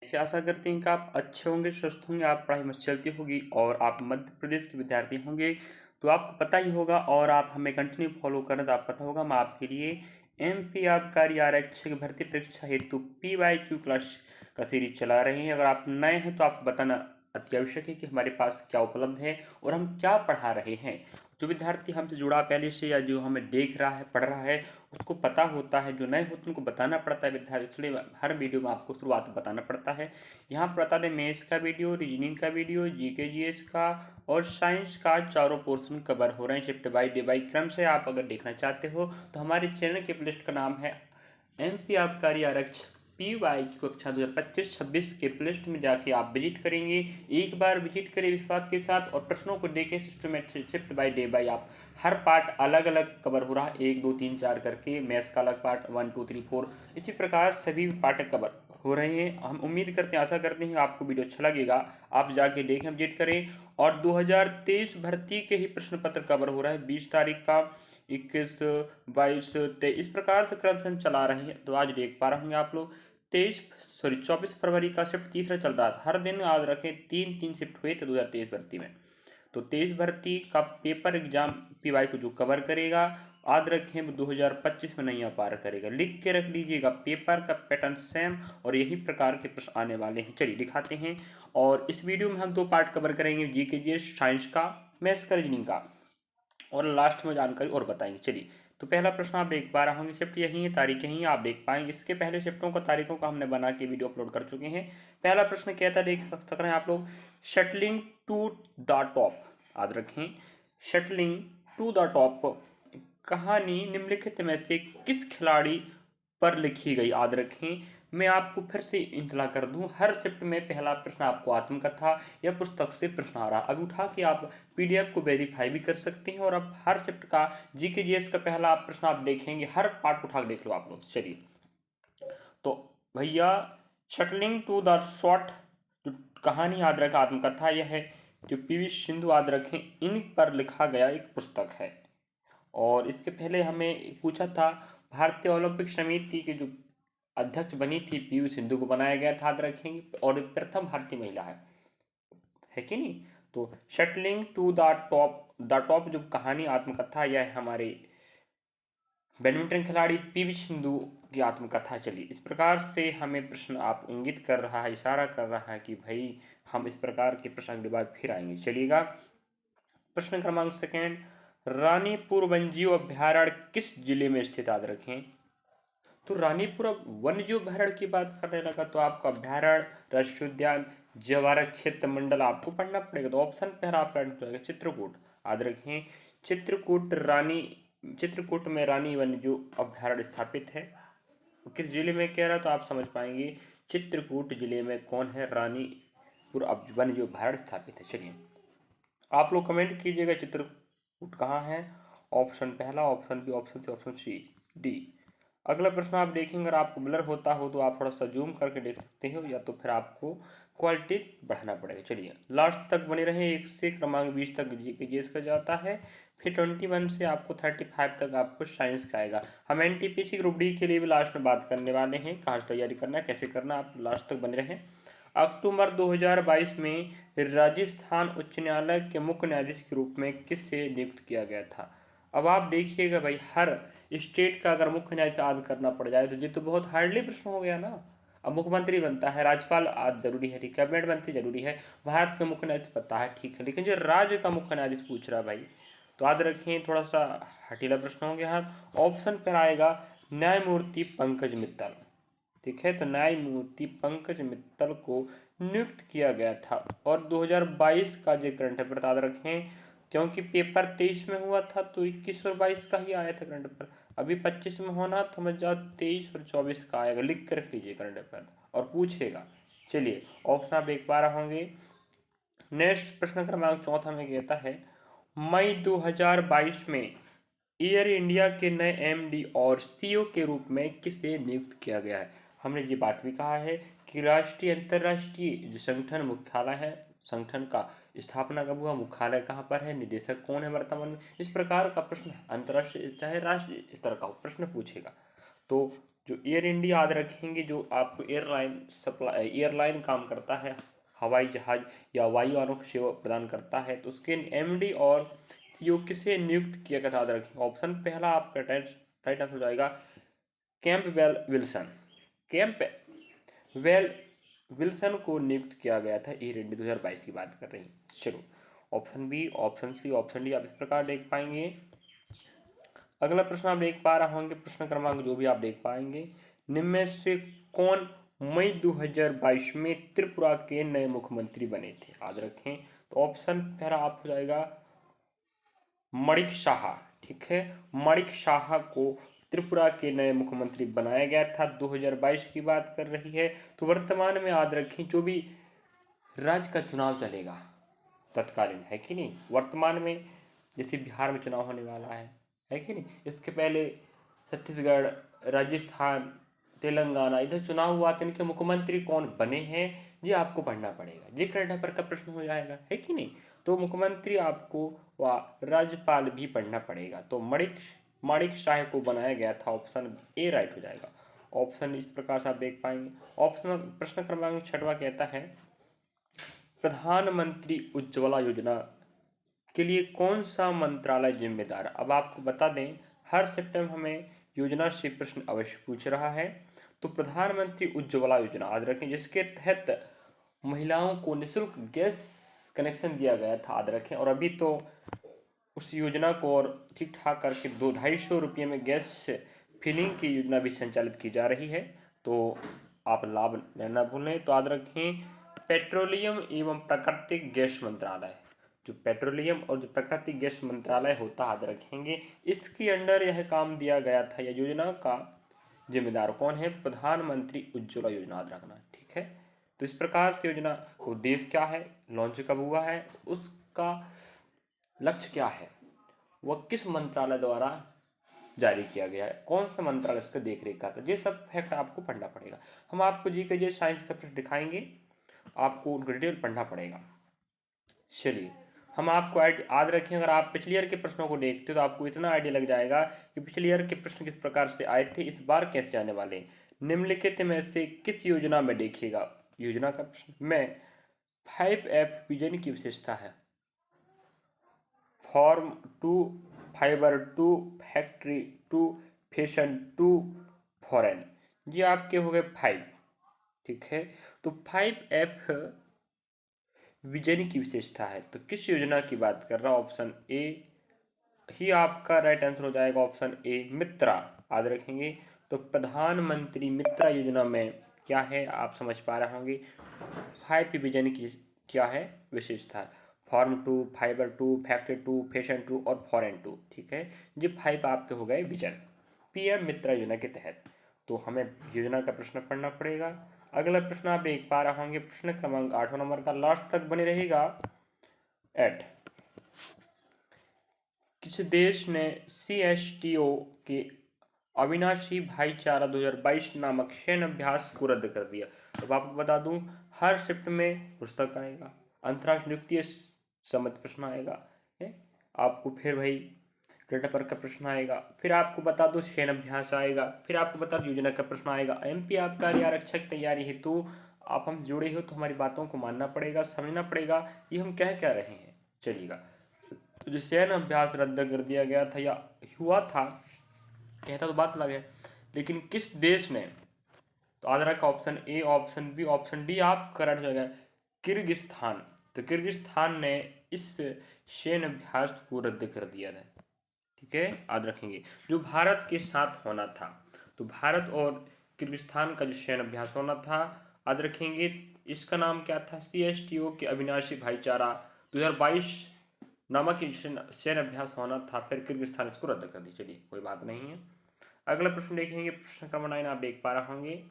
ऐसे आशा करते हैं कि आप अच्छे होंगे, स्वस्थ होंगे, आप पढ़ाई में चलती होगी और आप मध्य प्रदेश के विद्यार्थी होंगे। तो आपको पता ही होगा और आप हमें कंटिन्यू फॉलो करें तो आपको पता होगा हम आपके लिए एमपी आबकारी आरक्षक भर्ती परीक्षा हेतु पीवाईक्यू क्लास का सीरीज चला रहे हैं। अगर आप नए हैं तो आपको बताना अति आवश्यक है कि हमारे पास क्या उपलब्ध है और हम क्या पढ़ा रहे हैं। जो विद्यार्थी हमसे जुड़ा पहले से या जो हमें देख रहा है, पढ़ रहा है, उसको पता होता है। जो नए होते हैं उनको बताना पड़ता है विद्यार्थी, इसलिए हर वीडियो में आपको शुरुआत में बताना पड़ता है। यहाँ पर बता दें, मैथ्स का वीडियो, रीजनिंग का वीडियो, जीके जीएस का और साइंस का चारों पोर्शन कवर हो रहे हैं शिफ्ट बाई डे बाई क्रम से। आप अगर देखना चाहते हो तो हमारे चैनल के प्लेलिस्ट का नाम है एमपी आबकारी आरक्षक पीवाई की कक्षा 2025-26 के प्लेलिस्ट में जाके आप विजिट करेंगे। एक बार विजिट करें विश्वास के साथ और प्रश्नों को देखें systematic shift by day by. आप हर पार्ट अलग अलग कवर हो रहा है, 1 2 3 4 करके। मैथ्स का अलग पार्ट 1 2 3 4, इसी प्रकार सभी पार्ट कवर हो रहे हैं। हम उम्मीद करते हैं, आशा करते हैं आपको वीडियो अच्छा लगेगा। आप जाके देखें, विजिट करें। और 2023 भर्ती के ही प्रश्न पत्र कवर हो रहा है 20 तारीख का, 21 22 23, इस प्रकार से क्रम से हम चला रहे हैं। तो आज देख पा रहे होंगे आप लोग 24 फरवरी का शिफ्ट तीसरा चल रहा था। हर दिन याद रखें 3 शिफ्ट हुए थे 2023 भर्ती में। तो 23 भर्ती का पेपर एग्जाम पीवाई को जो कवर करेगा, याद रखें 2025 में नहीं आ पार करेगा। लिख के रख लीजिएगा, पेपर का पैटर्न सेम और यही प्रकार के प्रश्न आने वाले हैं। चलिए दिखाते हैं। और इस वीडियो में हम 2 पार्ट कवर करेंगे, जीके जीएस साइंस का, मैथ्स का, रीजनिंग का, और लास्ट में जानकारी और बताएंगे। चलिए, तो पहला प्रश्न आप देख पा रहे होंगे, शिफ्ट यही है, तारीख यही है, आप देख पाएंगे। इसके पहले शिफ्टों को तारीखों का हमने बना के वीडियो अपलोड कर चुके हैं। पहला प्रश्न कहता है, देख सक रहे हैं आप लोग, शटलिंग टू द टॉप, याद रखें, शटलिंग टू द टॉप कहानी निम्नलिखित में से किस खिलाड़ी पर लिखी गई, याद रखें। मैं आपको फिर से इंतला कर दूं, हर शिफ्ट में पहला प्रश्न आपको आत्मकथा या पुस्तक से प्रश्न आ रहा है। अभी उठा के आप पीडीएफ को वेरीफाई भी कर सकते हैं और अब हर शिफ्ट का जीके जीएस का पहला प्रश्न आप देखेंगे, हर पार्ट उठा के देख लो आप लोग। चलिए, तो भैया, शटलिंग टू द शॉट जो कहानी याद रखा, आत्मकथा यह है जो पीवी सिंधु याद रखें इन पर लिखा गया एक पुस्तक है। और इसके पहले हमें पूछा था, भारतीय ओलंपिक समिति की जो अध्यक्ष बनी थी पीवी सिंधु को बनाया गया था, याद रखेंगे, और प्रथम भारतीय महिला है कि नहीं। तो शटलिंग टू द टॉप जो कहानी आत्मकथा, यह है हमारे बैडमिंटन खिलाड़ी पीवी सिंधु की आत्मकथा। चलिए, इस प्रकार से हमें प्रश्न आप इंगित कर रहा है, इशारा कर रहा है कि भाई हम इस प्रकार के प्रश्न अगली बार फिर आएंगे। चलिएगा, प्रश्न क्रमांक सेकेंड, रानीपुर वन्यजीव अभ्यारण्य किस जिले में स्थित, याद रखें। तो रानीपुर वन्यजीव अभ्यारण्य की बात करने लगा तो आपका अभ्यारण्य, राष्ट्रीय उद्यान, जवारा क्षेत्र मंडल आपको पढ़ना पड़ेगा। तो ऑप्शन पहला आपका आंसर चित्रकूट, याद रखें, चित्रकूट में रानी वन्यजीव अभ्यारण्य स्थापित है। किस जिले में कह रहा तो आप समझ पाएंगे, चित्रकूट जिले में कौन है, रानीपुर वन्यजीव अभ्यारण्य स्थापित है। चलिए, आप लोग कमेंट कीजिएगा चित्रकूट कहाँ है। ऑप्शन पहला, option B, option C, option C, D. अगला प्रश्न आप देखेंगे, अगर आपको ब्लर होता हो तो आप थोड़ा सा जूम करके देख सकते हो, या तो फिर आपको क्वालिटी बढ़ाना पड़ेगा। चलिए, लास्ट तक बने रहे, 1 से क्रमांक 20 तक जीएस का जाता है, फिर 21 से आपको 35 तक आपको साइंस का आएगा। हम एनटीपीसी ग्रुप डी के लिए भी लास्ट में बात करने वाले हैं, कहाँ से तैयारी करना है, कैसे करना, आप लास्ट तक बने रहें। अक्टूबर 2022 में राजस्थान उच्च न्यायालय के मुख्य न्यायाधीश के रूप में किससे नियुक्त किया गया था। अब आप देखिएगा भाई, हर स्टेट का अगर मुख्य न्यायाधीश याद करना पड़ जाए तो ये तो बहुत हार्डली प्रश्न हो गया ना। अब मुख्यमंत्री बनता है, राज्यपाल आज जरूरी है, ठीक, कैबिनेट मंत्री जरूरी है, भारत के मुख्य न्यायाधीश पता है, ठीक है, लेकिन जो राज्य का मुख्य न्यायाधीश पूछ रहा है भाई, तो याद रखें थोड़ा सा हटीला प्रश्न हो गया। ऑप्शन पर आएगा न्यायमूर्ति पंकज मित्तल, ठीक है। तो न्यायमूर्ति पंकज मित्तल को नियुक्त किया गया था। और 2022 का जो करंट अफेयर याद रखें, क्योंकि पेपर 23 में हुआ था तो 21 और 22 का ही आया था करंट अफेयर। अभी 25 में होना तो समझ जाओ 23 और 24 का आएगा, लिख कर रख लीजिए करंट अफेयर और पूछेगा। चलिए, ऑप्शन आप एक बार होंगे। नेक्स्ट प्रश्न क्रमांक चौथा में कहता है, मई 2022 में एयर इंडिया के नए एमडी और सीईओ के रूप में किसे नियुक्त किया गया है। हमने ये बात भी कहा है कि राष्ट्रीय अंतर्राष्ट्रीय जो संगठन मुख्यालय है, संगठन का स्थापना कब हुआ, मुख्यालय कहाँ पर है, निदेशक कौन है वर्तमान में, इस प्रकार का प्रश्न अंतर्राष्ट्रीय चाहे राष्ट्रीय स्तर का प्रश्न पूछेगा। तो जो एयर इंडिया याद रखेंगे, जो आपको एयरलाइन काम करता है, हवाई जहाज या वायुयानों की सेवा प्रदान करता है, तो उसके एमडी और सीईओ किसे नियुक्त किया गया था याद रखेंगे। ऑप्शन पहला आपका राइट आंसर हो जाएगा कैंपबेल विल्सन। कैंपबेल विल्सन को नियुक्त किया गया था एयर इंडिया 2022 की बात कर रही हैं। चलो option B, option C, option D आप इस प्रकार देख पाएंगे। अगला प्रश्न आप देख पा रहे होंगे, प्रश्न क्रमांक जो भी आप देख पाएंगे, निम्न में से कौन मई 2022 में त्रिपुरा के नए मुख्यमंत्री बने थे याद रखें। तो ऑप्शन पहला आप हो जाएगा मणिक शाह। ठीक है, मणिक शाह को त्रिपुरा के नए मुख्यमंत्री बनाया गया था, 2022 की बात कर रही है। तो वर्तमान में याद रखें जो भी राज्य का चुनाव चलेगा तत्कालीन, है कि नहीं, वर्तमान में जैसे बिहार में चुनाव होने वाला है कि नहीं, इसके पहले छत्तीसगढ़, राजस्थान, तेलंगाना इधर चुनाव हुआ था, इनके मुख्यमंत्री कौन बने हैं ये आपको पढ़ना पड़ेगा, ये करंट अफेयर का प्रश्न हो जाएगा, है कि नहीं। तो मुख्यमंत्री आपको व राज्यपाल भी पढ़ना पड़ेगा। तो माणिक शाह को बनाया गया था, ऑप्शन ए राइट हो जाएगा। ऑप्शन इस प्रकार से आप देख पाएंगे। ऑप्शन प्रश्न क्रमांक 6वां कहता है प्रधानमंत्री उज्ज्वला योजना के लिए कौन सा मंत्रालय जिम्मेदार है। अब आपको बता दें हर सेप्टेम्बर हमें योजना से प्रश्न अवश्य पूछ रहा है। तो प्रधानमंत्री उज्ज्वला योजना याद रखें, जिसके तहत महिलाओं को निःशुल्क गैस कनेक्शन दिया गया था याद रखें, और अभी तो उस योजना को और ठीक ठाक करके 200-250 रुपये में गैस फिलिंग की योजना भी संचालित की जा रही है, तो आप लाभ लेना भूलें। तो याद रखें पेट्रोलियम एवं प्राकृतिक गैस मंत्रालय, जो पेट्रोलियम और जो प्राकृतिक गैस मंत्रालय होता याद रखेंगे, इसके अंडर यह काम दिया गया था। यह योजना का जिम्मेदार कौन है, प्रधानमंत्री उज्ज्वला योजना याद रखना। ठीक है, तो इस प्रकार से योजना का उद्देश्य क्या है, लॉन्च कब हुआ है, उसका लक्ष्य क्या है, वह किस मंत्रालय द्वारा जारी किया गया है, कौन सा मंत्रालय इसका देख रेख का था, ये सब फैक्ट आपको पढ़ना पड़ेगा। हम आपको जी के साइंस का प्रश्न दिखाएंगे, आपको उनको डिटेल पढ़ना पड़ेगा। चलिए हम आपको याद रखें, अगर आप पिछले ईयर के प्रश्नों को देखते तो आपको इतना आइडिया लग जाएगा कि पिछले ईयर के प्रश्न किस प्रकार से आए थे, इस बार कैसे आने वाले। निम्नलिखित में से किस योजना में देखिएगा, योजना का प्रश्न में 5F विजन की विशेषता है, form to, fibre to, factory to, fashion to, foreign, ये आपके हो गए 5। ठीक है, तो 5F विजन की विशेषता है, तो किस योजना की बात कर रहा हूं, ऑप्शन ए ही आपका राइट आंसर हो जाएगा, ऑप्शन ए मित्रा याद रखेंगे। तो प्रधानमंत्री मित्रा योजना में क्या है आप समझ पा रहे होंगे, 5 विजन की क्या है विशेषता, form to, fibre to, factory to, fashion to और फॉरेन टू। ठीक है, ये 5 आपके हो गए विजन पीएम मित्रा योजना के तहत। तो हमें योजना का प्रश्न पढ़ना पड़ेगा। अगला प्रश्न आप देख पा रहे होंगे, प्रश्न क्रमांक 8 नंबर का लास्ट तक बने रहेगा। 8 किस देश ने CSTO के अविनाशी भाईचारा 2022 नामक सैन्य अभ्यास को रद्द कर दिया। अब आपको बता दूं हर शिफ्ट में पुस्तक आएगा, अंतरराष्ट्रीय नियुक्ति संबंधित प्रश्न आएगा है, आपको फिर भाई करंट अफेयर का प्रश्न आएगा, फिर आपको बता दो सैन्य अभ्यास आएगा, फिर आपको बता दो योजना का प्रश्न आएगा। MP आपका आरक्षक तैयारी हेतु आप हम जुड़े हो तो हमारी बातों को मानना पड़ेगा, समझना पड़ेगा ये हम कह क्या रहे हैं। चलिएगा, तो जो सैन्य अभ्यास रद्द कर दिया गया था या हुआ था, कहता तो बात अलग है, लेकिन किस देश ने, तो आदरा का option A, option B, option D आप करेक्ट हो जाएगा किर्गिस्तान। तो किर्गिस्तान ने इस सैन्य अभ्यास को रद्द कर दिया था। ठीक है, याद रखेंगे जो भारत के साथ होना था, तो भारत और किर्गिस्तान का जो सैन्य अभ्यास होना था याद रखेंगे, इसका नाम क्या था, CSTO के अविनाशी भाईचारा 2022 नामक सैन्य अभ्यास होना था, फिर किर्गिस्तान इसको रद्द कर दी। चलिए कोई बात नहीं है। अगला प्रश्न देखेंगे, प्रश्न क्रमांक 9 आप देख पा रहे होंगे,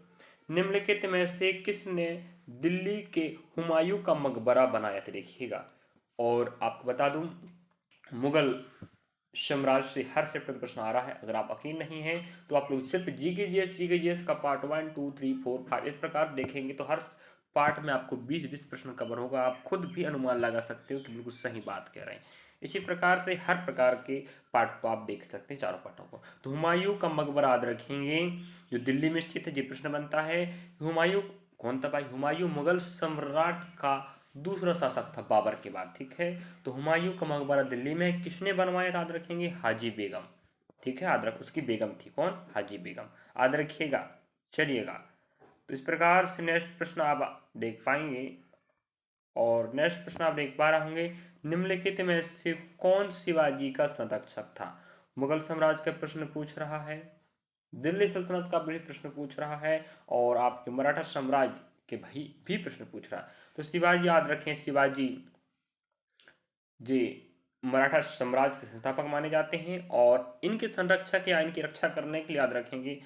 निम्नलिखित में से किसने दिल्ली के हुमायूं का मकबरा बनाया था, देखिएगा। और आपको बता दूं मुगल साम्राज्य से हर सेट में प्रश्न आ रहा है, अगर आप यकीन नहीं है तो आप लोग सिर्फ जीके का पार्ट 1, 2, 3, 4, 5 इस प्रकार देखेंगे तो हर पार्ट में आपको 20 प्रश्न कवर होगा, आप खुद भी अनुमान लगा सकते हो कि बिल्कुल सही बात कह रहे हैं। इसी प्रकार से हर प्रकार के पाठ को आप देख सकते हैं, चारों पाठों को। तो हुमायूं का मकबरा याद रखेंगे जो दिल्ली में स्थित है, ये प्रश्न बनता है। हुमायूं कौन था भाई? हुमायूं मुगल सम्राट का दूसरा शासक था बाबर के बाद, ठीक है। तो हुमायूं का मकबरा दिल्ली में किसने बनवाया था? याद रखेंगे हाजी बेगम, ठीक है। याद रख, उसकी बेगम थी कौन? हाजी बेगम, याद रखिएगा। चलिएगा, तो इस प्रकार से नेक्स्ट प्रश्न आप देख पाएंगे। और नेक्स्ट प्रश्न आप देख पा रहे होंगे, निम्नलिखित में से कौन शिवाजी का संरक्षक था? मुगल साम्राज्य का प्रश्न पूछ रहा है, दिल्ली सल्तनत का भी प्रश्न पूछ रहा है, और आपके मराठा साम्राज्य के भाई भी प्रश्न पूछ रहा है। तो शिवाजी याद रखें, शिवाजी जी मराठा साम्राज्य के संस्थापक माने जाते हैं, और इनके संरक्षक या इनकी रक्षा करने के लिए याद रखेंगे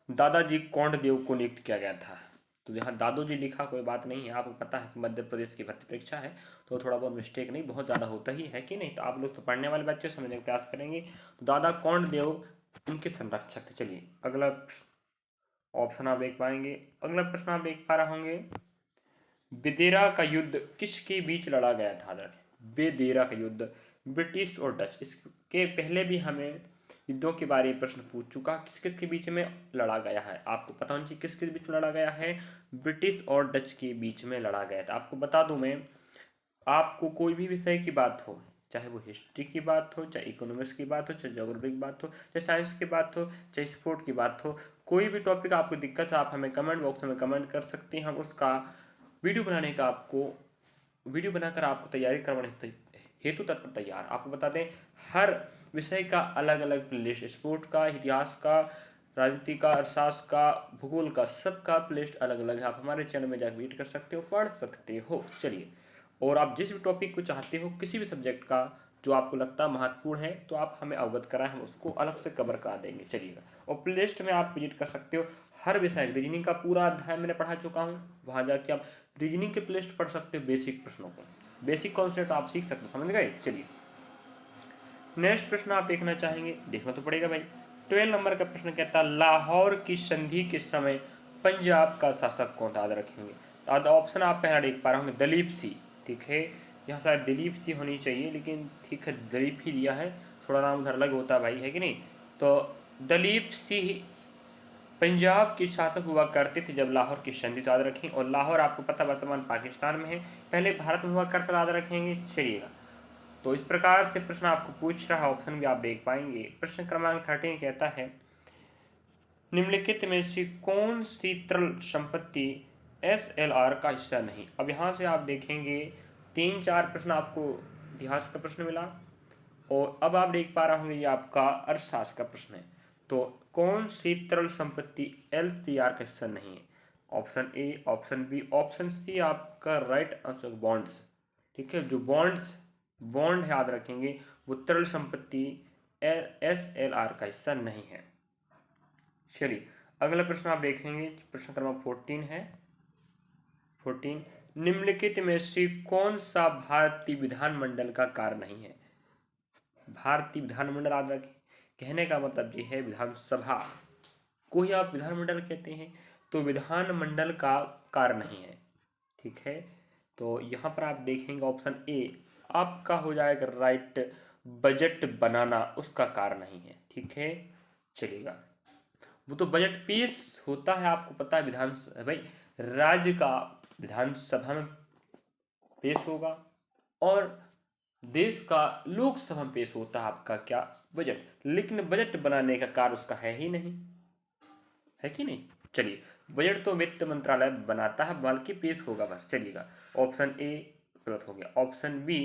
दादाजी कोंडदेव को नियुक्त किया गया था। तो यहाँ दादू जी लिखा कोई बात नहीं है, आपको पता है कि मध्य प्रदेश की भर्ती परीक्षा है, तो थोड़ा बहुत मिस्टेक नहीं, बहुत ज़्यादा होता ही है कि नहीं। तो आप लोग तो पढ़ने वाले बच्चे समझने का प्रयास करेंगे। तो दादा कोंडदेव इनके संरक्षक थे। चलिए अगला ऑप्शन आप देख पाएंगे। अगला प्रश्न आप देख पा रहे होंगे, बेदेरा का युद्ध किसके बीच लड़ा गया था? बेदेरा का युद्ध ब्रिटिश और डच, इसके पहले भी हमें युद्धों के बारे में प्रश्न पूछ चुका। किस किस के बीच में लड़ा गया है आपको पता होना चाहिए। किस किस बीच में लड़ा गया है? ब्रिटिश और डच के बीच में लड़ा गया था। आपको बता दूं मैं, आपको कोई भी विषय की बात हो, चाहे वो हिस्ट्री की बात हो, चाहे इकोनॉमिक्स की बात हो, चाहे ज्योग्राफी की बात हो, चाहे साइंस की बात हो, चाहे स्पोर्ट की बात हो, कोई भी टॉपिक आपको दिक्कत है आप हमें कमेंट बॉक्स में कमेंट कर सकते हैं। हम उसका वीडियो बनाने का वीडियो बनाकर आपको तैयारी करवाने हेतु तत्पर तैयार। आपको बता दें, हर विषय का अलग अलग प्लेलिस्ट, स्पोर्ट का, इतिहास का, राजनीति का, अर्थशास्त्र का, भूगोल का, सबका प्लेलिस्ट अलग अलग है। आप हमारे चैनल में जाकर विजिट कर सकते हो, पढ़ सकते हो। चलिए, और आप जिस भी टॉपिक को चाहते हो, किसी भी सब्जेक्ट का जो आपको लगता है महत्वपूर्ण है, तो आप हमें अवगत कराएं, हम उसको अलग से कवर करा देंगे। चलिएगा, और प्लेलिस्ट में आप विजिट कर सकते हो। हर विषय, रीजनिंग का पूरा अध्याय मैंने पढ़ा चुका हूँ, वहाँ जाके आप रीजनिंग के प्लेलिस्ट पढ़ सकते हो। बेसिक प्रश्नों को, बेसिक कॉन्सेप्ट आप सीख सकते हो, समझ गए। चलिए नेक्स्ट प्रश्न आप देखना चाहेंगे, देखना तो पड़ेगा भाई। 12 नंबर का प्रश्न कहता है, लाहौर की संधि के समय पंजाब का शासक कौन था? याद रखेंगे। ऑप्शन आप पहला देख पा रहे होंगे, दलीप सिंह, ठीक है। यहाँ शायद दिलीप सिंह होनी चाहिए, लेकिन ठीक है दलीप ही दिया है, थोड़ा नाम उधर अलग होता है भाई, है कि नहीं। तो दलीप सिंह पंजाब के शासक हुआ करते थे जब लाहौर की संधि, याद रखें। और लाहौर आपको पता वर्तमान पाकिस्तान में है, पहले भारत में हुआ करता, याद रखेंगे। चलिएगा, तो इस प्रकार से प्रश्न आपको पूछ रहा, ऑप्शन भी आप देख पाएंगे। प्रश्न क्रमांक 13 कहता है, निम्नलिखित में से कौन सी तरल संपत्ति SLR का हिस्सा नहीं? अब यहाँ से आप देखेंगे 3-4 प्रश्न आपको इतिहास का प्रश्न मिला, और अब आप देख पा रहे होंगे ये आपका अर्थशास्त्र का प्रश्न है। तो कौन सी तरल संपत्ति LCR का हिस्सा नहीं है? Option A, option B, option C आपका राइट आंसर बॉन्ड्स, ठीक है। जो बॉन्ड याद रखेंगे, वो तरल संपत्ति SLR का हिस्सा नहीं है। चलिए अगला प्रश्न आप देखेंगे, प्रश्न क्रमांक 14 है। 14, निम्नलिखित में से कौन सा भारतीय विधानमंडल का कार्य नहीं है? भारतीय विधानमंडल याद रखें, कहने का मतलब ये है विधानसभा को ही आप विधानमंडल कहते हैं, तो विधानमंडल का कार्य नहीं है, ठीक है। तो यहाँ पर आप देखेंगे ऑप्शन ए आपका हो जाएगा राइट, बजट बनाना उसका कार्य नहीं है, ठीक है। चलिएगा, वो तो बजट पेश होता है, आपको पता है विधानसभा भाई, राज्य का विधानसभा में पेश होगा, और देश का लोकसभा में पेश होता है आपका क्या? बजट। लेकिन बजट बनाने का कार्य उसका है ही नहीं, है कि नहीं। चलिए, बजट तो वित्त मंत्रालय बनाता है, बल्कि पेश होगा बस। चलिएगा, ऑप्शन ए गलत हो गया। ऑप्शन बी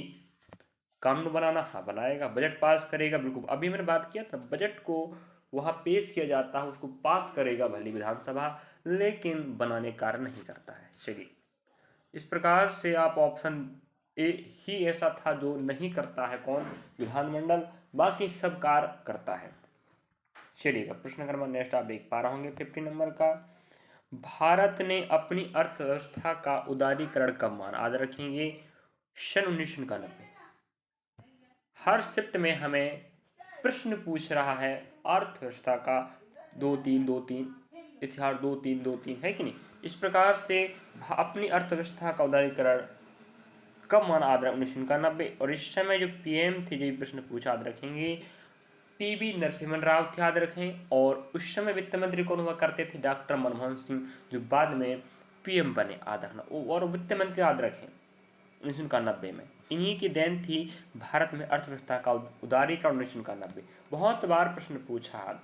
कानून बनाना, हाँ बनाएगा, बजट पास करेगा, बिल्कुल। अभी मैंने बात किया था, बजट को वहाँ पेश किया जाता है, उसको पास करेगा भली विधानसभा, लेकिन बनाने कार्य नहीं करता है। चलिए, इस प्रकार से आप ऑप्शन ए ही ऐसा था जो नहीं करता है, कौन? विधानमंडल, बाकी सब कार्य करता है। चलिएगा, प्रश्न क्रमांक नेक्स्ट आप देख पा रहे होंगे 15 नंबर का, भारत ने अपनी अर्थव्यवस्था का उदारीकरण कब माना? याद रखेंगे सन 1991। हर शिफ्ट में हमें प्रश्न पूछ रहा है अर्थव्यवस्था का, 2-3 इतिहास 2-3 है कि नहीं। इस प्रकार से अपनी अर्थव्यवस्था का उदारीकरण कब माना, याद रखें 1991। और इस समय जो पीएम थे, जो प्रश्न पूछा याद रखेंगे, पीवी नरसिम्हा राव थे, याद रखें। और उस समय वित्त मंत्री कौन हुआ करते थे, डॉक्टर मनमोहन सिंह, जो बाद में पीएम बने, याद रखना। और वित्त मंत्री याद रखें 1991 में। इन्हीं की देन थी भारत में अर्थव्यवस्था का उदारीकरण 1991। बहुत बार प्रश्न पूछा,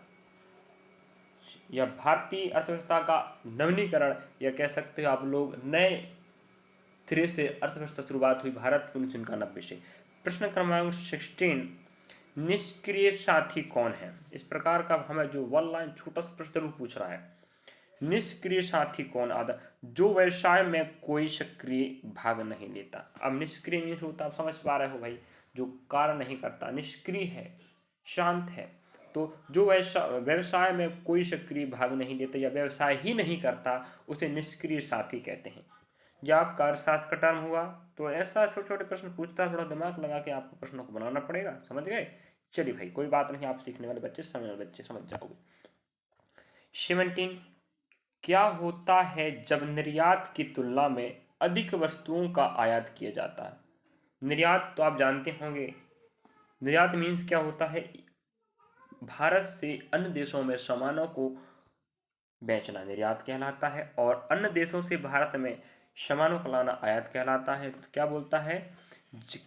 या भारतीय अर्थव्यवस्था का नवीनीकरण, या कह सकते हो आप लोग नए सिरे से अर्थव्यवस्था शुरुआत हुई भारत की 1991 से। प्रश्न क्रमांक 16, निष्क्रिय साथी कौन है। इस प्रकार का हमें जो वन लाइन छोटा सा प्रश्न जरूर पूछ रहा है। निष्क्रिय साथी कौन, आधा जो व्यवसाय में कोई सक्रिय भाग नहीं लेता। अब निष्क्रिय मीन्स होता, आप समझ पा रहे हो भाई, जो कार्य नहीं करता, निष्क्रिय है, शांत है। तो जो व्यवसाय में कोई सक्रिय भाग नहीं लेता या व्यवसाय ही नहीं करता, उसे निष्क्रिय साथी कहते हैं। या आप कार्यशास्त्र का टर्म हुआ, तो ऐसा छोटे छोटे प्रश्न पूछता है, थोड़ा दिमाग लगा के आपको प्रश्नों को बनाना पड़ेगा, समझ गए। चलिए भाई, कोई बात नहीं, आप सीखने वाले बच्चे, समझने वाले बच्चे समझ जाओगे। 17, क्या होता है जब निर्यात की तुलना में अधिक वस्तुओं का आयात किया जाता है। निर्यात तो आप जानते होंगे, निर्यात मीन्स क्या होता है, भारत से अन्य देशों में सामानों को बेचना निर्यात कहलाता है, और अन्य देशों से भारत में सामानों का लाना आयात कहलाता है। तो क्या बोलता है,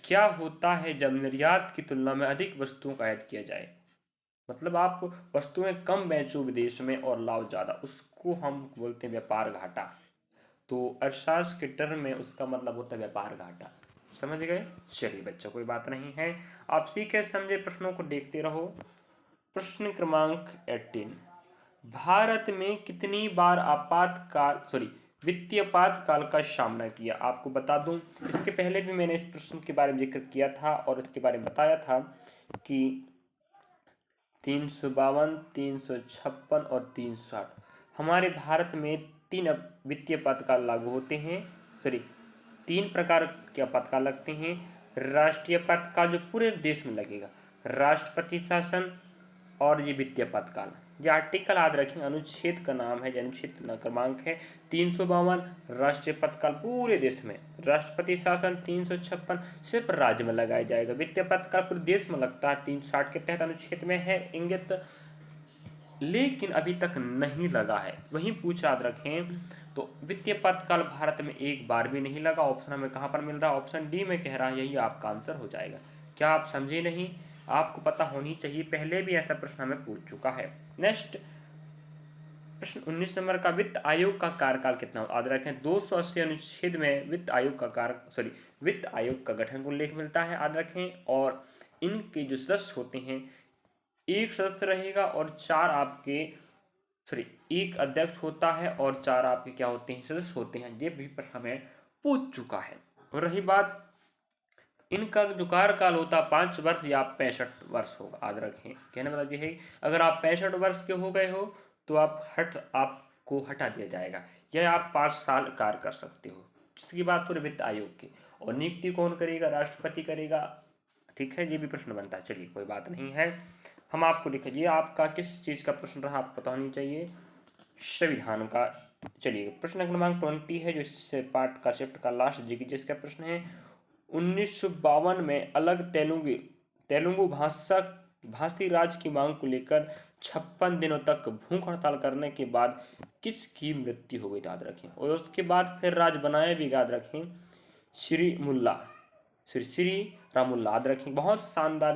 क्या होता है जब निर्यात की तुलना में अधिक वस्तुओं का आयात किया जाए, मतलब आप वस्तुएं कम बेचो विदेश में और लाओ ज़्यादा, उसको हम बोलते हैं व्यापार घाटा। तो अर्थशास्त्र के टर्म में उसका मतलब होता है व्यापार घाटा, समझ गए। चलिए बच्चों, कोई बात नहीं है, आप सीखे समझे, प्रश्नों को देखते रहो। प्रश्न क्रमांक 18, भारत में कितनी बार वित्तीय आपातकाल का सामना किया। आपको बता दूं, इसके पहले भी मैंने इस प्रश्न के बारे में जिक्र किया था और इसके बारे में बताया था कि 352, 356 और 360 हमारे भारत में 3 वित्तीय आपातकाल लागू होते हैं। 3 प्रकार के आपातकाल लगते हैं। राष्ट्रीय आपातकाल जो पूरे देश में लगेगा, राष्ट्रपति शासन, और ये वित्तीय आपातकाल। ये आर्टिकल याद रखें, अनुच्छेद का नाम है, अनुच्छेद क्रमांक है 352, राष्ट्रीय आपातकाल पूरे देश में। राष्ट्रपति शासन 356 सिर्फ राज्य में लगाया जाएगा। वित्तीय आपातकाल पूरे देश में लगता है, 360 के तहत अनुच्छेद में है इंगित, लेकिन अभी तक नहीं लगा है। वहीं पूछ याद रखें, तो वित्तीय आपातकाल भारत में एक बार भी नहीं लगा। ऑप्शन हमें कहां पर मिल रहा है, ऑप्शन डी में कह रहा है, यही आपका आंसर हो जाएगा। क्या आप समझे नहीं, आपको पता होनी चाहिए, पहले भी ऐसा प्रश्न हमें पूछ चुका है। नेक्स्ट प्रश्न 19 नंबर का, वित्त आयोग का कार्यकाल कितना हो। याद रखें 280 अनुच्छेद में वित्त आयोग का गठन को उल्लेख मिलता है, याद रखें। और इनके जो सदस्य होते हैं, एक सदस्य रहेगा और 4 आपके एक अध्यक्ष होता है और 4 आपके क्या होते हैं, सदस्य होते हैं। ये भी प्रश्न हमें पूछ चुका है। और रही बात, इनका जो कार्यकाल होता है 5 वर्ष या 65 वर्ष होगा, याद रखें। कहने मतलब ये है, अगर आप 65 वर्ष के हो गए हो तो आपको हटा दिया जाएगा, या आप 5 साल कार्य कर सकते हो। जिसकी बात पूरे वित्त आयोग की। और नियुक्ति कौन करेगा, राष्ट्रपति करेगा, ठीक है। ये भी प्रश्न बनता है, चलिए कोई बात नहीं है, हम आपको लिख, ये आपका किस चीज़ का प्रश्न रहा, आपको पता होनी चाहिए, संविधान का। चलिए प्रश्न क्रमांक 20 है, जो इस पार्ट का शिफ्ट का लास्ट जीके जिसका प्रश्न है। 1952 में अलग तेलुगु भाषी राज्य की मांग को लेकर 56 दिनों तक भूख हड़ताल करने के बाद किसकी मृत्यु हो गई, याद रखें। और उसके बाद फिर राज्य बनाया भी, याद रखें, श्री रामुल्ला, याद रखें। बहुत शानदार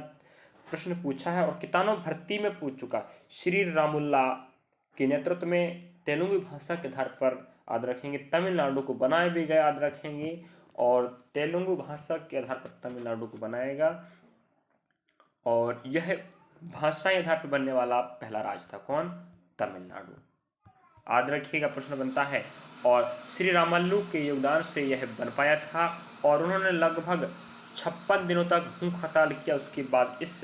प्रश्न पूछा है और कितानों भर्ती में पूछ चुका। श्री रामुल्ला के नेतृत्व में तेलुगु भाषा के आधार पर, याद रखेंगे, तमिलनाडु को बनाया भी गया, याद रखेंगे। और तेलुगु भाषा के आधार पर तमिलनाडु को बनाएगा, और यह भाषा के आधार पर बनने वाला पहला राज्य था, कौन, तमिलनाडु, याद रखिएगा, प्रश्न बनता है। और श्री रामल्लू के योगदान से यह बन पाया था, और उन्होंने लगभग 56 दिनों तक भूख हड़ताल किया। उसके बाद इस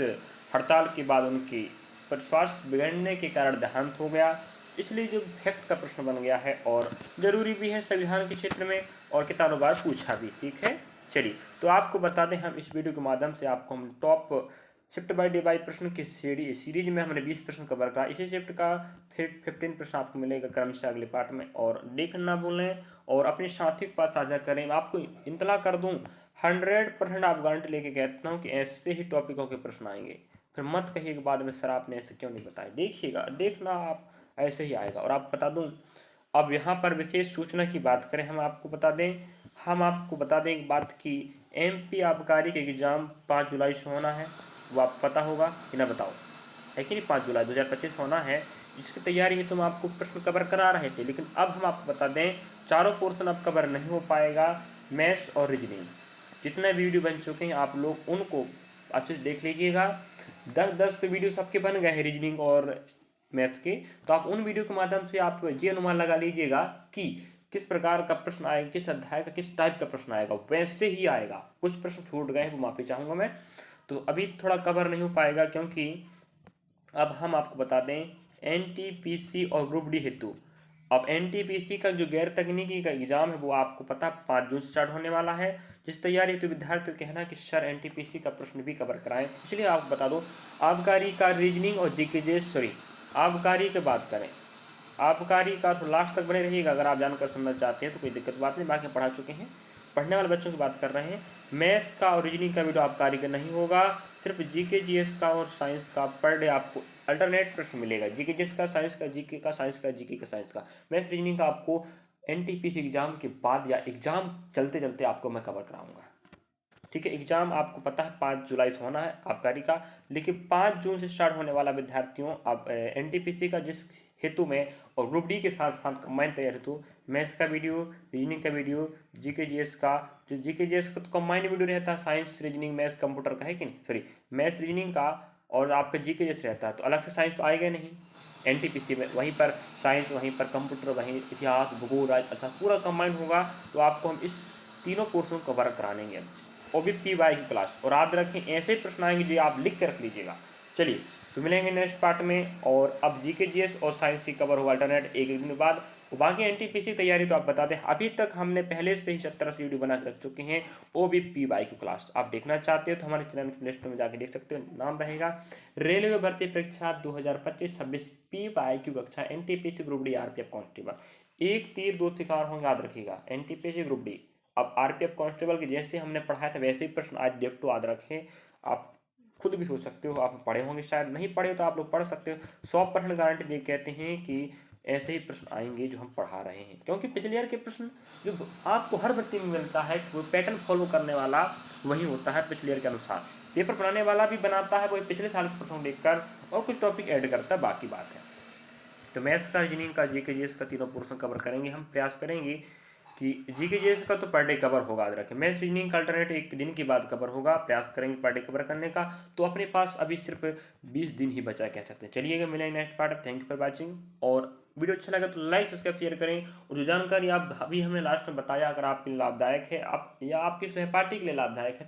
हड़ताल के बाद उनकी स्वास्थ्य बिगड़ने के कारण देहांत हो गया, इसलिए जो फैक्ट का प्रश्न बन गया है और जरूरी भी है संविधान के क्षेत्र में, और किताबों बार पूछा भी, ठीक है। चलिए, तो आपको बता दें, हम इस वीडियो के माध्यम से आपको हम टॉप शिफ्ट बाय डिवाइड प्रश्न की सीरीज में हमने 20 प्रश्न कवर करा। इसी शिफ्ट का फिर 15 प्रश्न आपको मिलेगा क्रम से अगले पार्ट में। और देखना ना भूलें और अपने साथी के पास साझा करें। मैं आपको इतला कर दूं 100% आप गारंटी लेके कहता हूँ कि ऐसे ही टॉपिकों के प्रश्न आएंगे। फिर मत कहिएगा बाद में सर आपने ऐसे क्यों नहीं बताया। देखिएगा, देखना आप ऐसे ही आएगा। और आप बता दूं, अब यहाँ पर विशेष सूचना की बात करें, हम आपको बता दें एक बात की MP आबकारी के एग्जाम 5 जुलाई से होना है। वो आपको पता होगा कि ना, बताओ है कि नहीं। 5 जुलाई 2025 होना है, जिसकी तैयारी है तो हम आपको प्रश्न कवर करा रहे थे। लेकिन अब हम आपको बता दें चारों पोर्शन अब कवर नहीं हो पाएगा। मैथ्स और रीजनिंग जितने वीडियो बन चुके हैं आप लोग उनको अच्छे से देख लीजिएगा। 10 वीडियो सबके बन गए हैं रीजनिंग और मैथ्स के, तो आप उन वीडियो के माध्यम से आप ये अनुमान लगा लीजिएगा कि किस प्रकार का प्रश्न आएगा, किस अध्याय का किस टाइप का प्रश्न आएगा, वैसे ही आएगा। कुछ प्रश्न छूट गए हैं वो माफी चाहूंगा मैं, तो अभी थोड़ा कवर नहीं हो पाएगा। क्योंकि अब हम आपको बता दें NTPC और ग्रुप डी हेतु, अब NTPC का जो गैर तकनीकी का एग्जाम है वो आपको पता 5 जून से स्टार्ट होने वाला है। जिस तैयारी हेतु विद्यार्थी का कहना है कि सर NTPC का प्रश्न भी कवर कराएं, इसलिए आपको बता दो आबकारी का रीजनिंग और जीके सॉरी आबकारी की बात करें, आबकारी का तो लास्ट तक बने रहिएगा अगर आप जानकर समझना चाहते हैं तो कोई दिक्कत बात नहीं, बाकी पढ़ा चुके हैं। पढ़ने वाले बच्चों की बात कर रहे हैं। मैथ्स का और रीजनिंग का वीडियो आबकारी का नहीं होगा, सिर्फ जीके जीएस का और साइंस का पर डे आपको अल्टरनेट प्रश्न मिलेगा। जीके जीएस का, साइंस का, जीके का, साइंस का, जीके का, साइंस का। मैथ्स रीजनिंग का आपको NTPC एग्जाम के बाद या एग्जाम चलते चलते आपको मैं कवर कराऊंगा। ठीक है, एग्जाम आपको पता है 5 जुलाई से होना है आबकारी का, लेकिन 5 जून से स्टार्ट होने वाला विद्यार्थियों आप NTPC का जिस हेतु में और ग्रुप डी के साथ साथ कंबाइन तैयार हेतु मैथ्स का वीडियो, रीजनिंग का वीडियो, जीके जीएस का, जो जीके जीएस का तो कंबाइंड वीडियो रहता है, साइंस रीजनिंग मैथ्स कंप्यूटर का है कि नहीं, सॉरी मैथ्स रीजनिंग का और आपका जीके जीएस रहता है, तो अलग से साइंस तो आएगा नहीं NTPC में। वहीं पर साइंस, वहीं पर कंप्यूटर, वहीं इतिहास, भूगोल, अच्छा पूरा कंबाइंड होगा। तो आपको हम इस तीनों कोर्सों को कवर कराएंगे OBPY की क्लास। और आप रखें ऐसे प्रश्न आएंगे जो आप लिख के रख लीजिएगा। चलिए तो मिलेंगे नेक्स्ट पार्ट में। और अब जीके जीएस और साइंस की कवर होगा अल्टरनेट एक दिन बाद। बाकी NTPC तैयारी तो आप बता दें, अभी तक हमने पहले से ही 17 वीडियो बना के रख चुके हैं OBPY की क्लास। आप देखना चाहते हो तो हमारे चैनल के प्ले स्टोर में जाकर देख सकते हो, नाम रहेगा रेलवे भर्ती परीक्षा 2025-26 PYQ कक्षा NTPC group D RPF constable. एक तीर दो शिकार होंगे, याद रखिएगा NTPC ग्रुप डी। अब RPF कांस्टेबल के जैसे हमने पढ़ाया था वैसे ही प्रश्न आज देख तो याद रखें। आप खुद भी सोच सकते हो, आप पढ़े होंगे, शायद नहीं पढ़े तो आप लोग पढ़ सकते हो। 100% गारंटी दे कहते हैं कि ऐसे ही प्रश्न आएंगे जो हम पढ़ा रहे हैं। क्योंकि पिछले ईयर के प्रश्न जो आपको हर भर्ती में मिलता है वो पैटर्न फॉलो करने वाला वही होता है पिछले ईयर के अनुसार। पेपर बनाने वाला भी बनाता है वही पिछले साल के प्रश्न देखकर और कुछ टॉपिक ऐड करता है, बाकी बात है। तो मैथ्स का, रीजनिंग का, जीके जीएस का तीनों पोर्शन कवर करेंगे। हम प्रयास करेंगे कि जीके जीएस का तो पर डे कवर होगा, याद रखें। मैथ्स रीजनिंग का अल्टरनेट एक दिन के बाद कवर होगा, प्रयास करेंगे पर डे कवर करने का। तो अपने पास अभी सिर्फ 20 दिन ही बचा कह सकते हैं। चलिएगा मिलेंगे next part. Thank you for watching. और वीडियो अच्छा लगा तो लाइक सब्सक्राइब शेयर करें। और जो जानकारी आप अभी हमने लास्ट में बताया अगर आपके लिए लाभदायक है, आप या आपके सहपाठी के लिए लाभदायक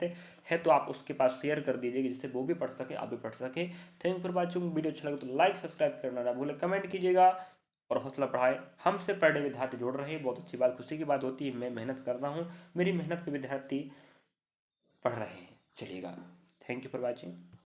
है तो आप उसके पास शेयर कर दीजिएगा जिससे वो भी पढ़ सके, आप भी पढ़ सके। Thank you for watching. Video अच्छा लगा तो लाइक सब्सक्राइब करना ना भूलें, कमेंट कीजिएगा और हौसला बढ़ाए। हमसे पर डे विद्यार्थी जुड़ रहे हैं, बहुत अच्छी बात, खुशी की बात होती है। मैं मेहनत कर रहा हूँ, मेरी मेहनत के विद्यार्थी पढ़ रहे हैं। चलिएगा, थैंक यू फॉर वॉचिंग।